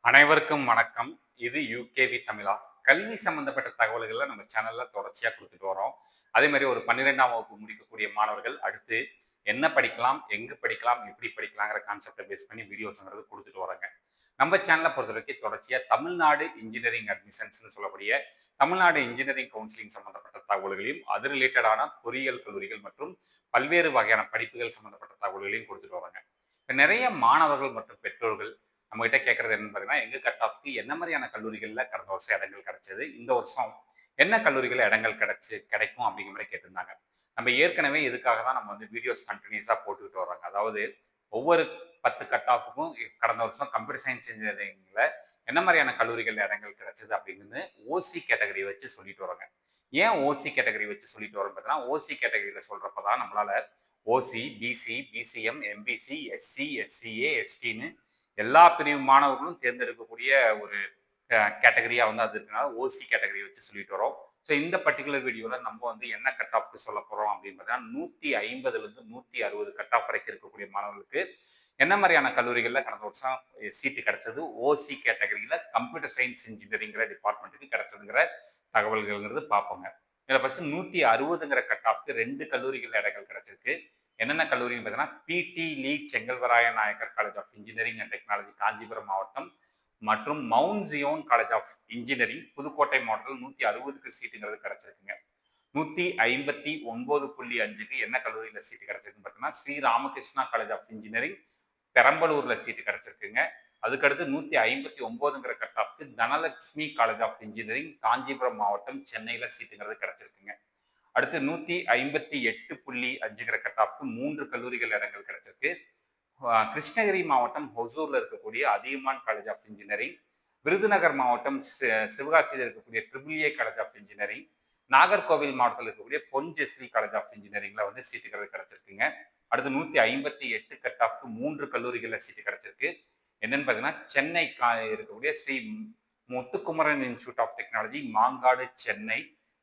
அனைவருக்கும் வணக்கம். இது யுகேவி தமிழா. கல்வி சம்பந்தப்பட்ட தகவல்கள நம்ம சேனல்ல தொடர்ச்சியா குடுத்துட்டு வரோம். அதே மாரி ஒரு 12ஆம் வகுப்பு முடிக்கக்கூடிய மாணவர்கள் அடுத்து என்ன படிக்கலாம், எங்கு படிக்கலாம், எப்படி படிக்கலாங்கிற கான்செப்ட்ட பேஸ் பண்ணி வீடியோஸ்ங்கிறது குடுத்துட்டு வர்றோங்க. நம்ம சேனல பொறுத்தவரைக்கும் தொடர்ச்சியா தமிழ்நாடு இன்ஜினியரிங் அட்மிஷன்ஸ்ன்னு சொல்லக்கூடிய தமிழ்நாடு இன்ஜினியரிங் கவுன்சிலிங் சம்பந்தப்பட்ட தகவல்களையும், அது ரிலேட்டடான பொறியியல் கல்லூரிகள் மற்றும் பல்வேறு வகையான படிப்புகள் சம்பந்தப்பட்ட தகவல்களையும் குடுத்துட்டு வர்றோங்க. இப்ப நெறைய மாணவர்கள் மற்றும் பெற்றோர்கள் நம்மகிட்ட கேட்கறது என்னன்னு பார்த்தீங்கன்னா, எங்க கட் ஆஃப்க்கு என்ன மாரியான கல்லூரிகள்ல கடந்த வருஷம் இடங்கள் கிடைச்சது? இந்த வருஷம் என்ன கல்லூரிகள்ல இடங்கள் கிடைக்கும் அப்படிங்கிற மாரி கேட்டிருந்தாங்க. நம்ம ஏற்கனவே இதுக்காக தான் நம்ம வந்து வீடியோஸ் கன்டினியூஸா போட்டுக்கிட்டு வர்றோங்க. அதாவது ஒவ்வொரு 10 கட் ஆஃப்க்கும் கடந்த வருஷம் கம்ப்யூட்டர் சயின்ஸ் இன்ஜினியரிங்ல என்ன மாரியான கல்லூரிகள்ல இடங்கள் கிடைச்சது அப்படின்னு ஓசி கேட்டகரி வச்சு சொல்லிட்டு வர்றோங்க. ஏன் ஓசி கேட்டகரி வச்சு சொல்லிட்டு வரோம் பார்த்தீங்கன்னா, ஓசி கேட்டகரியில சொல்றப்ப தான் நம்மளால OC, BC, BCM, MBC, SC, SCA, எஸ்டின்னு எல்லா பிரிவு மாணவர்களும் தேர்ந்தெடுக்கக்கூடிய ஒரு கேட்டகரியா வந்து அது இருக்கனால ஓசி கேட்டகரி வச்சு சொல்லிட்டு வரோம். ஸோ இந்த பர்டிகுலர் வீடியோல நம்ம வந்து என்ன கட் ஆஃப்க்கு சொல்ல போறோம் அப்படின்னு பார்த்தீங்கன்னா 150லேருந்து 160 கட் ஆஃப் வரைக்கும் இருக்கக்கூடிய மாணவர்களுக்கு என்ன மாதிரியான கல்லூரிகள்ல கடந்த வருஷம் சீட்டு கிடைச்சது ஓசி கேட்டகரியில கம்ப்யூட்டர் சயின்ஸ் இன்ஜினியரிங்கிற டிபார்ட்மெண்ட்டுக்கு கிடைச்சதுங்கிற தகவல்கள்ங்கிறது பார்ப்போங்க. இதில் ஃபர்ஸ்ட் 160ங்கிற கட் ஆஃப்க்கு 2 கல்லூரிகள் இடங்கள் கிடைச்சிருக்கு. என்னென்ன கல்லூரின்னு பார்த்தீங்கன்னா P T Lee Chengalvaraya Naicker college of engineering and technology Kanchipuram மாவட்டம் மற்றும் Mount Zion college of engineering Pudukkottai மாவட்டத்தில் 160க்கு சீட்டுங்கிறது கிடைச்சிருக்குங்க. 159.5க்கு என்ன கல்லூரியில் சீட்டு கிடைச்சிருக்குன்னு பார்த்தீங்கன்னா Sri Ramakrishna college of engineering பெரம்பலூர்ல சீட்டு கிடைச்சிருக்குங்க. அதுக்கடுத்து 159ங்கிற கட் ஆஃப்க்கு Dhanalakshmi college of engineering Kanchipuram மாவட்டம் சென்னையில சீட்டுங்கிறது கிடைச்சிருக்குங்க. அடுத்து 158.5ங்கிற கட் ஆஃப்க்கு 3 கல்லூரிகள் இடங்கள் கிடைச்சிருக்கு. கிருஷ்ணகிரி மாவட்டம் ஹொசூர்ல இருக்கக்கூடிய Adhiyamaan college of engineering, Virudhunagar மாவட்டம் சிவகாசியில் இருக்கக்கூடிய triple A college of engineering, Nagercoil மாவட்டத்தில் இருக்கக்கூடிய பொன் ஜெஸ்லி காலேஜ் ஆஃப் இன்ஜினியரிங்ல வந்து சீட்டுகள் கிடைச்சிருக்குங்க. அடுத்து 158 கட் ஆஃப்க்கு 3 கல்லூரிகள்ல சீட்டு கிடைச்சிருக்கு. என்னன்னு பார்த்தீங்கன்னா சென்னை இருக்கக்கூடிய Sri Muthukumaran institute of technology Mangadu Chennai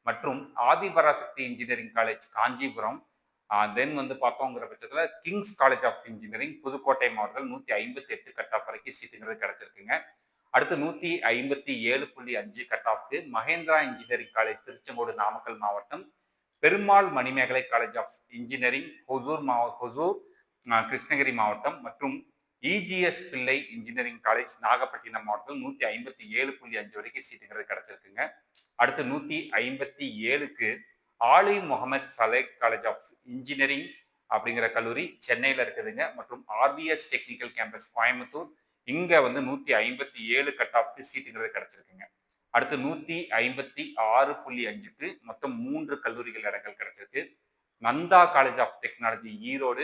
மற்றும் Adhiparasakthi engineering college Kanchipuram, then வந்து பார்த்தோங்கிற பட்சத்தில் Kings college of engineering Pudukkottai மாவட்டத்தில் 158 கட் ஆஃப் வரைக்கும் சீட்டுங்கிறது கிடைச்சிருக்குங்க. அடுத்து 157.5 கட் ஆஃப்க்கு மகேந்திரா இன்ஜினியரிங் காலேஜ் திருச்செங்கோடு நாமக்கல் மாவட்டம், Perumal Manimegalai college of engineering Hosur Krishnagiri மாவட்டம் மற்றும் இஜிஎஸ் பிள்ளை இன்ஜினியரிங் காலேஜ் நாகப்பட்டினம் மாவட்டத்தில் 157.5 வரைக்கும் சீட்டுங்கிறது கிடைச்சிருக்குங்க. அடுத்து 157க்கு ஆலி முகமது சலேக் காலேஜ் ஆஃப் இன்ஜினியரிங் அப்படிங்கிற கல்லூரி சென்னையில் இருக்குதுங்க மற்றும் ஆர்பிஎஸ் டெக்னிக்கல் கேம்பஸ் கோயம்புத்தூர் இங்க வந்து 157 கட் ஆஃப்க்கு சீட்டுங்கிறது கிடைச்சிருக்குங்க. அடுத்து 156.5க்கு மொத்தம் 3 கல்லூரிகள் இடங்கள் கிடைச்சிருக்கு. Nandha college of technology Erode,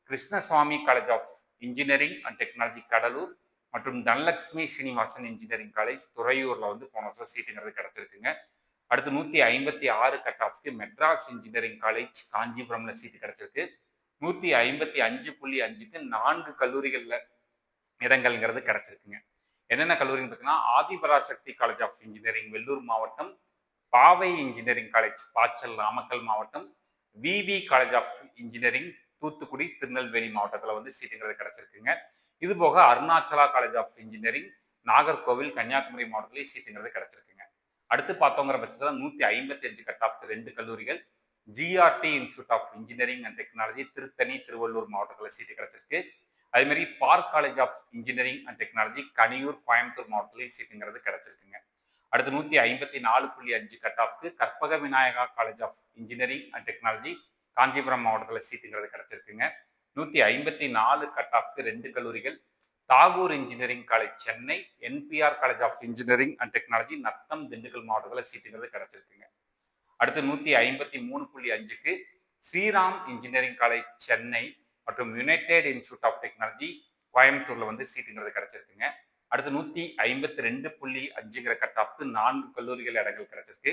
Krishnaswamy college of engineering and technology Cuddalore மற்றும் தனலட்சுமி சீனிவாசன் இன்ஜினியரிங் காலேஜ் துறையூர்ல வந்து போன வருஷம் சீட்டுங்கிறது கிடைச்சிருக்குங்க. அடுத்து 156 கட் ஆஃப்க்கு மெட்ராஸ் இன்ஜினியரிங் காலேஜ் காஞ்சிபுரம்ல சீட்டு கிடைச்சிருக்கு. 155.5க்கு 4 கல்லூரிகள்ல இடங்கள்ங்கிறது கிடைச்சிருக்குங்க. என்னென்ன கல்லூரின்னு பார்த்தீங்கன்னா Adhiparasakthi college of engineering Vellore மாவட்டம், பாவை இன்ஜினியரிங் காலேஜ் பாச்சல் நாமக்கல் மாவட்டம், V V college of engineering Thoothukudi Tirunelveli மாவட்டத்தில் வந்து சீட்டுங்கிறது கிடைச்சிருக்குங்க. இது போக Arunachala college of engineering Nagercoil Kanyakumari மாவட்டத்திலேயே சீட்டுங்கிறது கிடைச்சிருக்குங்க. அடுத்து பார்த்தோங்கிற பட்சத்தில் 155 கட் ஆஃப் 2 கல்லூரிகள் GRT institute of engineering and technology Tiruttani Tiruvallur மாவட்டத்தில் சீட்டு கிடைச்சிருக்கு. அதே மாதிரி Park college of engineering and technology Kaniyur Coimbatore மாவட்டத்திலேயே சீட்டுங்கிறது கிடைச்சிருக்குங்க. அடுத்து 154.5 கட் ஆஃப்க்கு Karpaga Vinayaga college of engineering and technology Kanchipuram மாவட்டத்தில் சீட்டுங்கிறது கிடைச்சிருக்குங்க. 154 கட் ஆஃப்க்கு 2 கல்லூரிகள் Tagore engineering college Chennai, NPR college of engineering and technology Natham Dindigul மாவட்டத்தில் சீட்டுங்கிறது கிடைச்சிருக்குங்க. அடுத்து 155.5க்கு ஸ்ரீராம் இன்ஜினியரிங் காலேஜ் சென்னை மற்றும் யுனைடெட் இன்ஸ்டியூட் ஆஃப் டெக்னாலஜி கோயம்புத்தூர்ல வந்து சீட்டுங்கிறது கிடைச்சிருக்குங்க. அடுத்து 152.5ங்கிற கட் ஆஃப்க்கு 4 கல்லூரிகள் இடங்கள் கிடைச்சிருக்கு.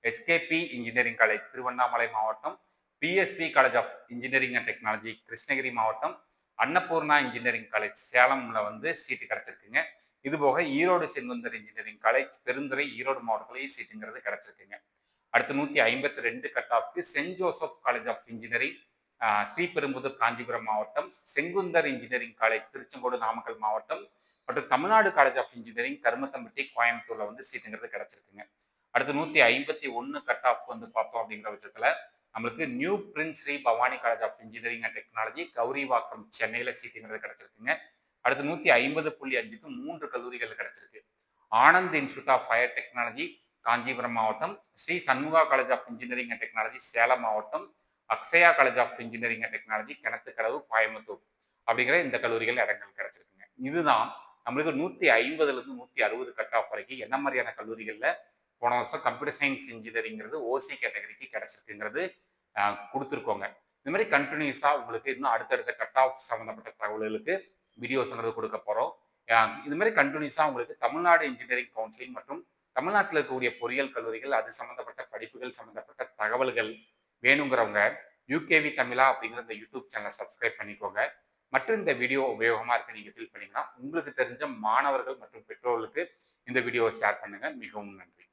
எஸ்கேபி இன்ஜினியரிங் காலேஜ் திருவண்ணாமலை மாவட்டம், PSP college of engineering and technology Krishnagiri மாவட்டம், அன்னபூர்ணா இன்ஜினியரிங் காலேஜ் சேலம்ல வந்து சீட்டு கிடைச்சிருக்குங்க. இது போக ஈரோடு செங்குந்தர் இன்ஜினியரிங் காலேஜ் பெருந்துறை ஈரோடு மாவட்டத்திலேயே சீட்டுங்கிறது கிடைச்சிருக்குங்க. அடுத்து 152 கட் ஆஃப்க்கு Saint Joseph college of engineering Sriperumbudur Kanchipuram மாவட்டம், செங்குந்தர் இன்ஜினியரிங் காலேஜ் திருச்செங்கோடு நாமக்கல் மாவட்டம், மற்றும் Tamil Nadu college of engineering Karumathampatti கோயம்புத்தூர்ல வந்து சீட்டுங்கிறது கிடைச்சிருக்குங்க. அடுத்து 151 கட் ஆஃப் வந்து பார்த்தோம் அப்படிங்கிற பட்சத்தில் நம்மளுக்கு New Prince Shri Bhavani college of engineering and technology Gowrivakkam சென்னையில சீட்டுங்கிறது கிடைச்சிருக்குங்க. அடுத்து 150.5க்கு 3 கல்லூரிகள் கிடைச்சிருக்கு. Anand institute of higher technology Kanchipuram மாவட்டம், Sri Shanmuga college of engineering and technology Salem மாவட்டம், Akshaya college of engineering and technology Kinathukadavu Coimbatore அப்படிங்கிற இந்த கல்லூரிகள் இடங்கள் கிடைச்சிருக்குங்க. இதுதான் நம்மளுக்கு 150லேருந்து 160 கட் ஆஃப் வரைக்கும் என்ன மாதிரியான கல்லூரிகளில் போன வருஷம் கம்ப்யூட்டர் சயின்ஸ் இன்ஜினியரிங்கிறது ஓசி கேட்டகரிக்கு கிடைச்சிருக்குங்கிறது கொடுத்துருக்கோங்க. இந்த மாதிரி கண்டினியூஸாக உங்களுக்கு இன்னும் அடுத்தடுத்த கட் ஆஃப் சம்மந்தப்பட்ட தகவல்களுக்கு வீடியோஸ்ங்கிறது கொடுக்க போகிறோம். இது மாதிரி கண்டினியூஸாக உங்களுக்கு தமிழ்நாடு இன்ஜினியரிங் கவுன்சிலிங் மற்றும் தமிழ்நாட்டில் இருக்கக்கூடிய பொறியியல் கல்லூரிகள் அது சம்மந்தப்பட்ட படிப்புகள் சம்மந்தப்பட்ட தகவல்கள் வேணுங்கிறவங்க யூகேவி தமிழா அப்படிங்கிற இந்த யூடியூப் சேனலை சப்ஸ்கிரைப் பண்ணிக்கோங்க. மற்றும் இந்த வீடியோ உபயோகமாக இருக்கு நீங்கள் ஃபீல் பண்ணீங்கன்னா உங்களுக்கு தெரிஞ்ச மாணவர்கள் மற்றும் பெற்றோர்களுக்கு இந்த வீடியோவை ஷேர் பண்ணுங்க. மிகவும் நன்றி.